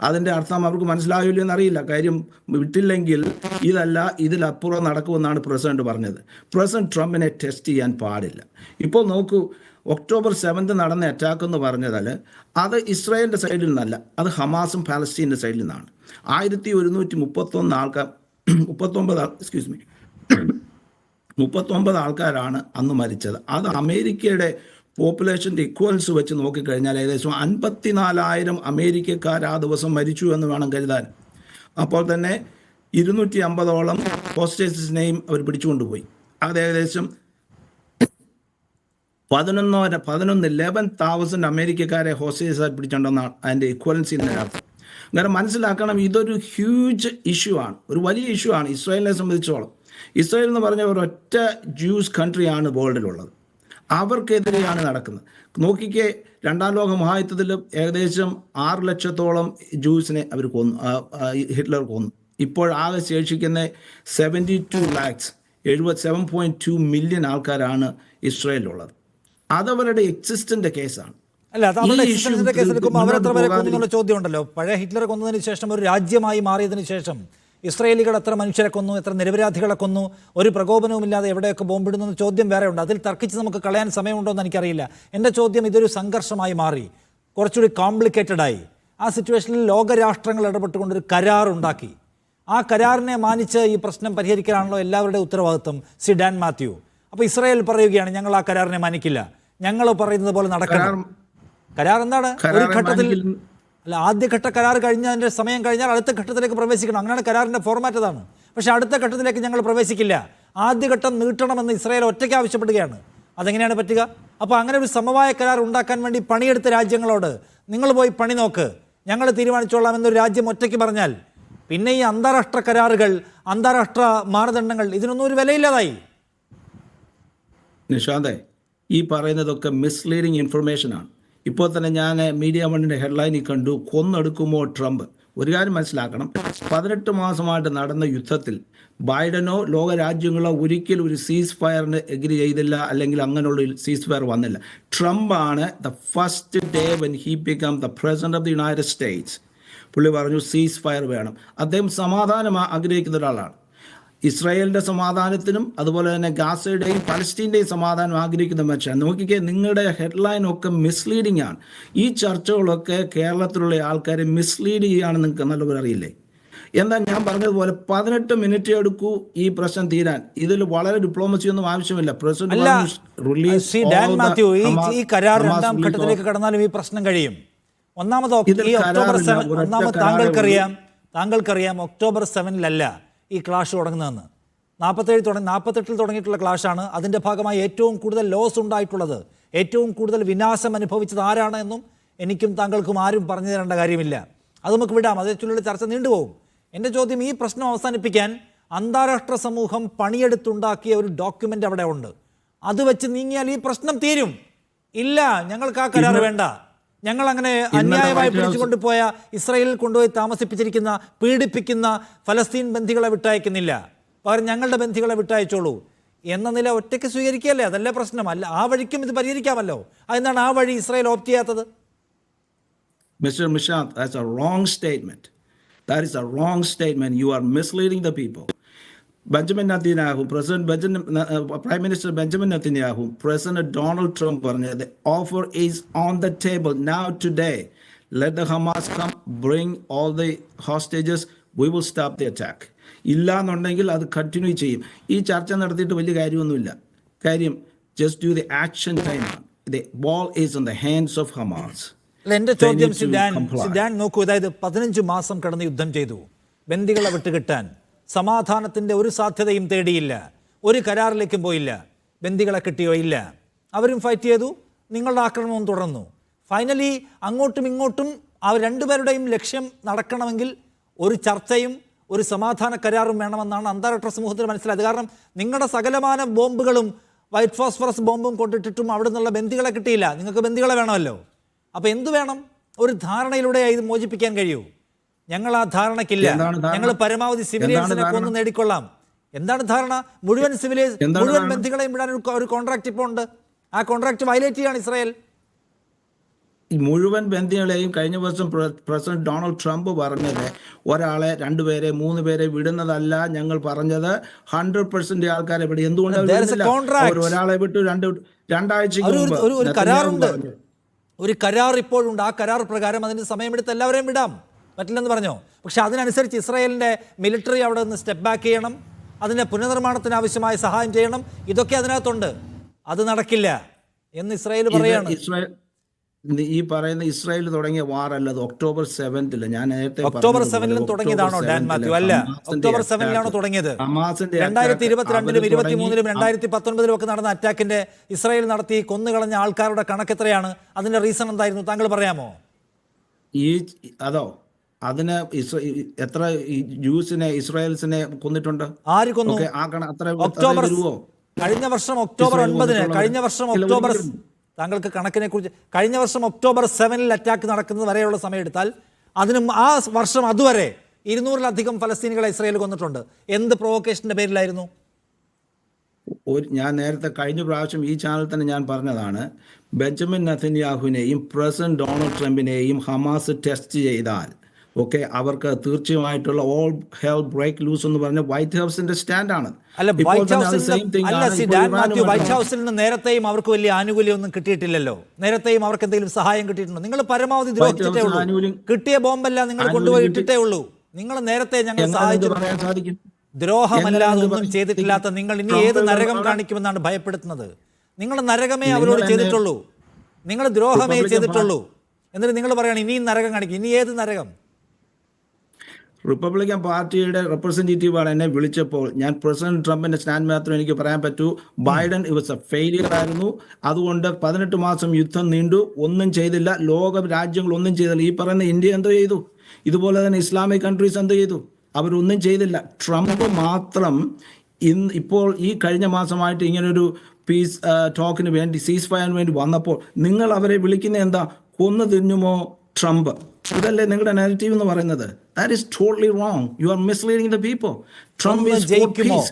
അതിൻ്റെ അർത്ഥം അവർക്ക് മനസ്സിലാവില്ല എന്നറിയില്ല. കാര്യം വിട്ടില്ലെങ്കിൽ ഇതിലപ്പുറം നടക്കുമെന്നാണ് പ്രസിഡന്റ് പറഞ്ഞത്. പ്രസിഡന്റ് ട്രംപിനെ ടെസ്റ്റ് ചെയ്യാൻ പാടില്ല. ഇപ്പോൾ നോക്കൂ, October 7th നടന്ന അറ്റാക്ക് എന്ന് പറഞ്ഞാൽ അത് ഇസ്രായേലിൻ്റെ സൈഡിൽ നിന്നല്ല, അത് ഹമാസും പാലസ്തീൻ്റെ സൈഡിൽ നിന്നാണ്. 1131 ആൾക്കാർ 39 ആൾക്കാരാണ് അന്ന് മരിച്ചത്. അത് അമേരിക്കയുടെ പോപ്പുലേഷൻ്റെ ഇക്വൽസ് വെച്ച് നോക്കിക്കഴിഞ്ഞാൽ ഏകദേശം 54,000 അമേരിക്കക്കാർ ആ ദിവസം മരിച്ചു എന്ന് വേണം കരുതാൻ. അപ്പോൾ തന്നെ 250ഓളം ഹോസ്റ്റേഴ്സിനെയും അവർ പിടിച്ചുകൊണ്ടുപോയി. അത് ഏകദേശം 11,000 അമേരിക്കക്കാരെ ഹോസ്റ്റേഴ്സായി പിടിച്ചിട്ടുണ്ടെന്നാണ് അതിൻ്റെ ഇക്വലൻസിൻ്റെ അർത്ഥം. കാരണം മനസ്സിലാക്കണം, ഇതൊരു ഹ്യൂജ് ഇഷ്യൂ ആണ്, ഒരു വലിയ ഇഷ്യൂ ആണ് ഇസ്രായേലിനെ സംബന്ധിച്ചോളം. ഇസ്രായേൽ എന്ന് പറഞ്ഞ ഒരൊറ്റ ജ്യൂസ് കൺട്രിയാണ് വേൾഡിലുള്ളത്. അവർക്കെതിരെയാണ് നടക്കുന്നത്. നോക്കിക്കേ, 2ാം ലോക മഹായുദ്ധത്തിൽ ഏകദേശം 6 ലക്ഷത്തോളം ജ്യൂസിനെ അവർ കൊന്നു, ഹിറ്റ്ലർ കൊന്നു. ഇപ്പോൾ ആകെ ശേഷിക്കുന്ന 7.2 മില്യൺ ആൾക്കാരാണ് ഇസ്രായേലിലുള്ളത്. അതവരുടെ എക്സിസ്റ്റന്റ് കേസാണ്. അല്ല, അത് അവരുടെ എക്സിസ്റ്റൻസിന്റെ കേസ് എടുക്കുമ്പോൾ അവരെത്ര പേരെ കൊന്നു എന്നുള്ള ചോദ്യം ഉണ്ടല്ലോ. പഴയ ഹിറ്റ്ലർ കൊന്നതിന് ശേഷം ഒരു രാജ്യമായി മാറിയതിനു ശേഷം ഇസ്രായേലികൾ എത്ര മനുഷ്യരെ കൊന്നു, എത്ര നിരപരാധികളെ കൊന്നു, ഒരു പ്രകോപനവുമില്ലാതെ എവിടെയൊക്കെ ബോംബിടുന്ന ചോദ്യം വേറെ ഉണ്ട്. അതിൽ തർക്കിച്ച് നമുക്ക് കളയാൻ സമയമുണ്ടോ എന്ന് എനിക്കറിയില്ല. എൻ്റെ ചോദ്യം, ഇതൊരു സംഘർഷമായി മാറി, കുറച്ചുകൂടി കോംപ്ലിക്കേറ്റഡായി. ആ സിറ്റുവേഷനിൽ ലോകരാഷ്ട്രങ്ങൾ ഇടപെട്ടുകൊണ്ടൊരു കരാറുണ്ടാക്കി. ആ കരാറിനെ മാനിച്ച് ഈ പ്രശ്നം പരിഹരിക്കാനാണല്ലോ എല്ലാവരുടെ ഉത്തരവാദിത്വം. ഡാൻ മാത്യു, അപ്പോൾ ഇസ്രായേൽ പറയുകയാണ് ഞങ്ങൾ ആ കരാറിനെ മാനിക്കില്ല, ഞങ്ങൾ പറയുന്നത് പോലെ നടക്കണം. കരാർ എന്താണ്? ഒരു ഘട്ടത്തിൽ അല്ല, ആദ്യഘട്ട കരാർ കഴിഞ്ഞതിൻ്റെ സമയം കഴിഞ്ഞാൽ അടുത്ത ഘട്ടത്തിലേക്ക് പ്രവേശിക്കണം. അങ്ങനെയാണ് കരാറിൻ്റെ ഫോർമാറ്റ് അതാണ്. പക്ഷേ അടുത്ത ഘട്ടത്തിലേക്ക് ഞങ്ങൾ പ്രവേശിക്കില്ല, ആദ്യഘട്ടം നീട്ടണമെന്ന് ഇസ്രായേൽ ഒറ്റയ്ക്ക് ആവശ്യപ്പെടുകയാണ്. അതെങ്ങനെയാണ് പറ്റുക? അപ്പോൾ അങ്ങനെ ഒരു സമവായ കരാർ ഉണ്ടാക്കാൻ വേണ്ടി പണിയെടുത്ത രാജ്യങ്ങളോട് നിങ്ങൾ പോയി പണി നോക്ക്, ഞങ്ങൾ തീരുമാനിച്ചോളാം എന്നൊരു രാജ്യം ഒറ്റയ്ക്ക് പറഞ്ഞാൽ പിന്നെ ഈ അന്താരാഷ്ട്ര കരാറുകൾ, അന്താരാഷ്ട്ര മാനദണ്ഡങ്ങൾ, ഇതിനൊന്നും ഒരു വിലയില്ലാതായി. നിഷാദേ, ഈ പറയുന്നതൊക്കെ മിസ്ലീഡിങ് ഇൻഫർമേഷനാണ്. ഇപ്പോൾ തന്നെ ഞാൻ മീഡിയ വണ്ണിൻ്റെ ഹെഡ്ലൈനിൽ കണ്ടു, കൊന്നെടുക്കുമോ ട്രംപ്. ഒരു കാര്യം മനസ്സിലാക്കണം, 18 മാസമായിട്ട് നടന്ന യുദ്ധത്തിൽ ബൈഡനോ ലോകരാജ്യങ്ങളോ ഒരിക്കലും ഒരു സീസ് ഫയറിന് എഗ്രി ചെയ്തില്ല, അല്ലെങ്കിൽ അങ്ങനെയുള്ള സീസ് ഫയർ വന്നില്ല. ട്രംപാണ് the first day when he become the president of the United States, പുള്ളി പറഞ്ഞു സീസ് ഫയർ വേണം. അദ്ദേഹം സമാധാനം ആഗ്രഹിക്കുന്ന ഒരാളാണ്. ഇസ്രായേലിൻ്റെ സമാധാനത്തിനും അതുപോലെ തന്നെ ഗാസയുടെയും പലസ്തീൻ്റെയും സമാധാനം ആഗ്രഹിക്കുന്ന മനുഷ്യൻ. നോക്കിക്കേ, നിങ്ങളുടെ ഹെഡ്ലൈനൊക്കെ മിസ്ലീഡിംഗ് ആണ്. ഈ ചർച്ചകളൊക്കെ കേരളത്തിലുള്ള ആൾക്കാരെ മിസ്ലീഡ് ചെയ്യുകയാണെന്ന് നിങ്ങൾക്ക് നല്ലപോലെ അറിയില്ലേ? എന്നാൽ ഞാൻ പറഞ്ഞതുപോലെ 18 മിനിറ്റ് എടുക്കൂ ഈ പ്രശ്നം തീരാൻ. ഇതിൽ വളരെ ഡിപ്ലോമസി ഒന്നും ആവശ്യമില്ല. ഈ കരാർ രണ്ടാം ഘട്ടത്തിലേക്ക് കടന്നാലും ഈ പ്രശ്നം കഴിയും. ഒന്നാമത് താങ്കൾക്കറിയാം October 7 ഈ ക്ലാഷ് തുടങ്ങുന്നതെന്ന്. 48 തുടങ്ങിയിട്ടുള്ള ക്ലാഷാണ്. അതിൻ്റെ ഭാഗമായി ഏറ്റവും കൂടുതൽ ലോസ് ഉണ്ടായിട്ടുള്ളത്, ഏറ്റവും കൂടുതൽ വിനാശം അനുഭവിച്ചത് ആരാണ് എന്നും എനിക്കും താങ്കൾക്കും ആരും പറഞ്ഞു തരേണ്ട കാര്യമില്ല. അത് നമുക്ക് വിടാം, അതേക്കുള്ള ചർച്ച നീണ്ടുപോകും. എൻ്റെ ചോദ്യം, ഈ പ്രശ്നം അവസാനിപ്പിക്കാൻ അന്താരാഷ്ട്ര സമൂഹം പണിയെടുത്തുണ്ടാക്കിയ ഒരു ഡോക്യുമെൻ്റ് അവിടെ ഉണ്ട്. അത് വെച്ച് നീങ്ങിയാൽ ഈ പ്രശ്നം തീരും. ഇല്ല, ഞങ്ങൾക്ക് ആ കരാർ വേണ്ട, ഞങ്ങൾ അങ്ങനെ അന്യായമായി പിടിച്ചുകൊണ്ടുപോയ, ഇസ്രായേലിൽ കൊണ്ടുപോയി താമസിപ്പിച്ചിരിക്കുന്ന, പീഡിപ്പിക്കുന്ന ഫലസ്തീൻ ബന്ധികളെ വിട്ടയക്കുന്നില്ല, പകരം ഞങ്ങളുടെ ബന്ധികളെ വിട്ടയച്ചോളൂ എന്ന നില ഒറ്റയ്ക്ക് സ്വീകരിക്കുകയല്ലേ? അതല്ലേ പ്രശ്നം? അല്ല, ആ വഴിക്കും ഇത് പരിഹരിക്കാമല്ലോ. അതെന്താണ് ആ വഴി ഇസ്രായേൽ ഓപ്റ്റ് ചെയ്യാത്തത്? Mr. Nishant, that's a wrong statement. That is a wrong statement. You are misleading the people. Prime Minister Benjamin Netanyahu, President Donald Trump പറഞ്ഞത്, the offer is on the table now today. Let the Hamas come, bring all the hostages, we will stop the attack. ഇല്ല എന്നുണ്ടെങ്കിൽ അത് continue ചെയ്യും. ഈ ചർച്ച നടത്തിയിട്ട് വലിയ കാര്യമൊന്നുമില്ല. കാര്യം just do the action time. The ball is in the hands of Hamas. എൻ്റെ ചോദ്യം, സിഡാൻ നോക്കൂ, അതായത് 15 മാസം കടന്ന് യുദ്ധം ചെയ്തു, ബന്ദികളെ വിട്ടുകിട്ടാൻ സമാധാനത്തിൻ്റെ ഒരു സാധ്യതയും തേടിയില്ല, ഒരു കരാറിലേക്കും പോയില്ല. ബന്ദികളെ കിട്ടിയോ? ഇല്ല. അവരും ഫൈറ്റ് ചെയ്തു, നിങ്ങളുടെ ആക്രമണവും തുടർന്നു. ഫൈനലി അങ്ങോട്ടും ഇങ്ങോട്ടും ആ രണ്ടുപേരുടെയും ലക്ഷ്യം നടക്കണമെങ്കിൽ ഒരു ചർച്ചയും ഒരു സമാധാന കരാറും വേണമെന്നാണ് അന്താരാഷ്ട്ര സമൂഹത്തിന് മനസ്സിലായത്. കാരണം നിങ്ങളുടെ സകലമാന ബോംബുകളും വൈറ്റ് ഫോസ്ഫറസ് ബോംബും കൊണ്ടിട്ടിട്ടും അവിടെ നിന്നുള്ള ബന്ദികളെ കിട്ടിയില്ല. നിങ്ങൾക്ക് ബന്ദികളെ വേണമല്ലോ. അപ്പോൾ എന്തു വേണം? ഒരു ധാരണയിലൂടെ ഇത് മോചിപ്പിക്കാൻ കഴിയൂ. ഞങ്ങൾ ആ ധാരണക്കില്ല, ഞങ്ങൾ പരമാവധി സിവിലിയൻസിനെ കൊന്നു നേടിക്കൊള്ളാം. എന്താണ് ധാരണ? മുഴുവൻ ബന്ധികളെയും വിടാൻ ഒരു കോൺട്രാക്ട് ഇപ്പോൾ ഉണ്ട്. ആ കോൺട്രാക്ട് വയലേറ്റ് ചെയ്യാണ് ഇസ്രായേൽ. ഈ മുഴുവൻ ബന്ദികളെയും കഴിഞ്ഞ വർഷം പ്രസിഡന്റ് ഡൊണാൾഡ് ട്രംപ് പറഞ്ഞത് ഒരാളെ 2 പേരെ 3 പേരെ വിടുന്നതല്ല, ഞങ്ങൾ പറഞ്ഞത് 100% ആൾക്കാരെ വിടും. എന്തുകൊണ്ടാണ് There is a വിടുന്നില്ല? contract. അവർ ഒരാളെ വിട്ടു രണ്ടാഴ്ചക്ക് മുമ്പ് ഒരു നെതന്യാഹു കരാറുണ്ട്, പറഞ്ഞു. ഒരു കരാർ ഇപ്പോഴുണ്ട്. ആ കരാർ പ്രകാരം അതിന് സമയമെടുത്ത് എല്ലാവരെയും വിടാം, പറ്റില്ലെന്ന് പറഞ്ഞോ. പക്ഷെ അതിനനുസരിച്ച് ഇസ്രായേലിൻ്റെ മിലിറ്ററി അവിടെ നിന്ന് സ്റ്റെപ്പ് ബാക്ക് ചെയ്യണം, അതിൻ്റെ പുനർനിർമ്മാണത്തിന് ആവശ്യമായ സഹായം ചെയ്യണം. ഇതൊക്കെ അതിനകത്തുണ്ട്. അത് നടക്കില്ല എന്ന് ഇസ്രായേൽ പറയാണ്. ഈ പറയുന്ന ഇസ്രായേൽ തുടങ്ങിയ വാറല്ല, അത് October 7th ഞാൻ നേരത്തെ October 7ലും തുടങ്ങിയതാണോ ഡാൻ മാത്യു? അല്ല, October 7ലാണോ തുടങ്ങിയത്? 2022-ലും 2023-ലും 2019-ലും ഒക്കെ നടന്ന അറ്റാക്കിന്റെ ഇസ്രായേൽ നടത്തി കൊന്നുകളഞ്ഞ ആൾക്കാരുടെ കണക്ക് എത്രയാണ്? അതിന്റെ റീസൺ എന്തായിരുന്നു? താങ്കൾ പറയാമോ? അതിന് എത്ര ജൂസിനെ ഇസ്രായേൽസിനെ കൊന്നിട്ടുണ്ട്? ആര് കൊന്നു? കഴിഞ്ഞ വർഷം October 9-ന്, കഴിഞ്ഞ വർഷം October, താങ്കൾക്ക് കണക്കിനെ കുറിച്ച്, കഴിഞ്ഞ വർഷം October 7ൽ അറ്റാക്ക് നടക്കുന്നത് വരെയുള്ള സമയം എടുത്താൽ ആ വർഷം അതുവരെ 200-ലധികം ഫലസ്തീനികളെ ഇസ്രായേൽ കൊന്നിട്ടുണ്ട്. എന്ത് പ്രൊവോക്കേഷന്റെ പേരിലായിരുന്നു? ഞാൻ നേരത്തെ കഴിഞ്ഞ പ്രാവശ്യം ഈ ചാനൽ തന്നെ ഞാൻ പറഞ്ഞതാണ്, ബെഞ്ചമിൻ നെതന്യാഹുവിനെയും പ്രസിഡന്റ് ഡൊണാൾഡ് ട്രംപിനെയും ഹമാസ് ടെസ്റ്റ് ചെയ്താൽ അവർക്ക് തീർച്ചയായിട്ടുള്ള ഓൾ ഹെൽ ബ്രേക്ക് ലൂസ് എന്ന് പറഞ്ഞ വൈറ്റ് ഹൗസിന്റെ സ്റ്റാൻഡാണ്. അല്ല, വൈറ്റ് ഹൗസിൽ നിന്ന് നേരത്തെയും അവർക്ക് വലിയ ആനുകൂല്യമൊന്നും കിട്ടിയിട്ടില്ലല്ലോ. നേരത്തെയും അവർക്ക് എന്തെങ്കിലും സഹായം കിട്ടിയിട്ടുണ്ടോ? നിങ്ങൾ പരമാവധി ദ്രോഹിച്ചിട്ടേ ഉള്ളൂ. കിട്ടിയ ബോംബല്ല നിങ്ങൾ കൊണ്ടുപോയി ഇട്ടിട്ടേ ഉള്ളൂ. നിങ്ങൾ നേരത്തെ ഞങ്ങൾ സഹായിച്ചു. ദ്രോഹമല്ലാതെ ഒന്നും ചെയ്തിട്ടില്ലാത്ത നിങ്ങൾ ഇനി ഏത് നരകം കാണിക്കുമെന്നാണ് ഭയപ്പെടുത്തുന്നത്? നിങ്ങൾ നരകമേ അവരോട് ചെയ്തിട്ടുള്ളൂ, നിങ്ങൾ ദ്രോഹമേ ചെയ്തിട്ടുള്ളൂ. എന്നിട്ട് നിങ്ങൾ പറയണം ഇനിയും നരകം കാണിക്കും. ഇനി ഏത് നരകം? റിപ്പബ്ലിക്കൻ പാർട്ടിയുടെ റെപ്രസെൻറ്റേറ്റീവാണ് എന്നെ വിളിച്ചപ്പോൾ ഞാൻ പ്രസിഡന്റ് ട്രംപിന്റെ സ്റ്റാൻഡ് മാത്രം എനിക്ക് പറയാൻ പറ്റൂ. ബൈഡൻ വാസ് എ ഫെയിലിയർ ആയിരുന്നു. അതുകൊണ്ട് 18 മാസം യുദ്ധം നീണ്ടു, ഒന്നും ചെയ്തില്ല. ലോക രാജ്യങ്ങൾ ഒന്നും ചെയ്തില്ല. ഈ പറയുന്ന ഇന്ത്യ എന്തോ ചെയ്തു? ഇതുപോലെ തന്നെ ഇസ്ലാമിക് കൺട്രീസ് എന്തോ ചെയ്തു? അവരൊന്നും ചെയ്തില്ല. ട്രംപ് മാത്രം ഇപ്പോൾ ഈ കഴിഞ്ഞ മാസമായിട്ട് ഇങ്ങനൊരു പീസ് ടോക്കിന് വേണ്ടി, സീസ് ഫയറിന് വേണ്ടി വന്നപ്പോൾ നിങ്ങൾ അവരെ വിളിക്കുന്ന എന്താ? കൊന്നു തിന്നുമോ ട്രംപ്? ഇതല്ലേ നിങ്ങളുടെ നാരറ്റീവ് എന്ന് പറയുന്നത്? That is totally wrong. You are misleading the people. Trump is for peace.